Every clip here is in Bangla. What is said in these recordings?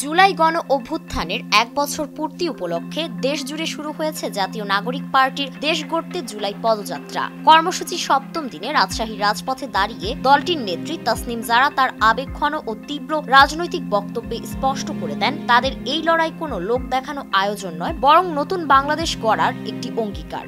জুলাই গণ অভ্যুত্থানের ১ বছর পূর্তি উপলক্ষে দেশজুড়ে শুরু হয়েছে জাতীয় নাগরিক পার্টির দেশ গড়তে জুলাই পদযাত্রা। কর্মসূচি সপ্তম দিনে রাজশাহীর রাজপথে দাঁড়িয়ে দলটির নেত্রী তাসনিম জারা তার আবেগঘন ও তীব্র রাজনৈতিক বক্তব্যে স্পষ্ট করে দেন, তাদের এই লড়াই কোনো লোক দেখানো আয়োজন নয়, বরং নতুন বাংলাদেশ গড়ার একটি অঙ্গীকার।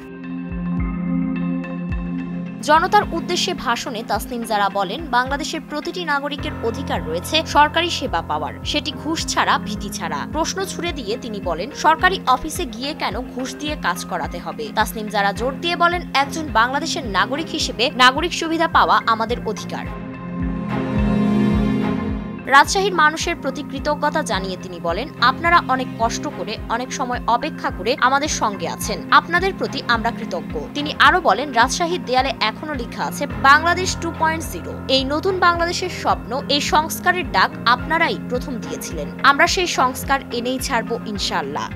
জনতার উদ্দেশ্যে ভাষণে তাসনিম জারা বলেন, বাংলাদেশের প্রতিটি নাগরিকের অধিকার রয়েছে সরকারি সেবা পাওয়ার, সেটি ঘুষ ছাড়া, ভীতি ছাড়া। প্রশ্ন ছুড়ে দিয়ে তিনি বলেন, সরকারি অফিসে গিয়ে কেন ঘুষ দিয়ে কাজ করাতে হবে? তাসনিম জারা জোর দিয়ে বলেন, একজন বাংলাদেশের নাগরিক হিসেবে নাগরিক সুবিধা পাওয়া আমাদের অধিকার। রাজশাহীর মানুষের প্রতি কৃতজ্ঞতা জানিয়ে তিনি বলেন, আপনারা অনেক কষ্ট করে, অনেক সময় অপেক্ষা করে আমাদের সঙ্গে আছেন, আপনাদের প্রতি আমরা কৃতজ্ঞ। তিনি আরো বলেন, রাজশাহীর দেয়ালে এখনো লেখা আছে বাংলাদেশ 2.0। এই নতুন বাংলাদেশের স্বপ্ন, এই সংস্কারের ডাক আপনারাই প্রথম দিয়েছিলেন। আমরা সেই সংস্কার এনেই ছাড়ব ইনশাআল্লাহ।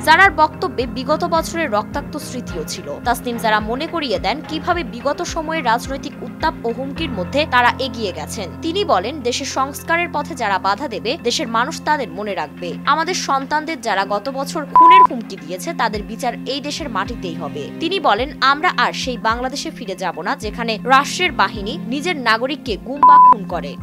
জারার বক্তব্যে বিগত বছরের রক্তাক্ত স্মৃতিও ছিল। তাসনিম জারা মনে করিয়ে দেন কিভাবে বিগত সময়ে রাজনৈতিক উত্তাপ ও হুমকির মধ্যে তারা এগিয়ে গেছেন। তিনি বলেন, দেশের সংস্কারের পথে যারা বাধা দেবে, দেশের মানুষ তাদের মনে রাখবে। আমাদের সন্তানদের যারা গত বছর খুনের হুমকি দিয়েছে, তাদের বিচার এই দেশের মাটিতেই হবে। তিনি বলেন, আমরা আর সেই বাংলাদেশে ফিরে যাব না যেখানে রাষ্ট্রের বাহিনী নিজের নাগরিককে গুম বা খুন করে।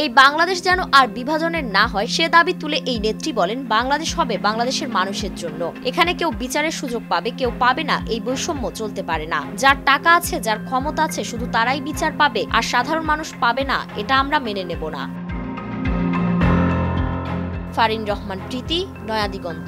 এই বাংলাদেশ যেন আর বিভাজনের না হয় সে দাবি তুলে এই নেত্রী বলেন, বাংলাদেশ হবে বাংলাদেশের মানুষের জন্য। এখানে কেউ বিচারের সুযোগ পাবে, কেউ পাবে না, এই বৈষম্য চলতে পারে না। যার টাকা আছে, যার ক্ষমতা আছে, শুধু তারাই বিচার পাবে, আর সাধারণ মানুষ পাবে না, এটা আমরা মেনে নেব না। ফারিন রহমান প্রীতি, নয়া দিগন্ত।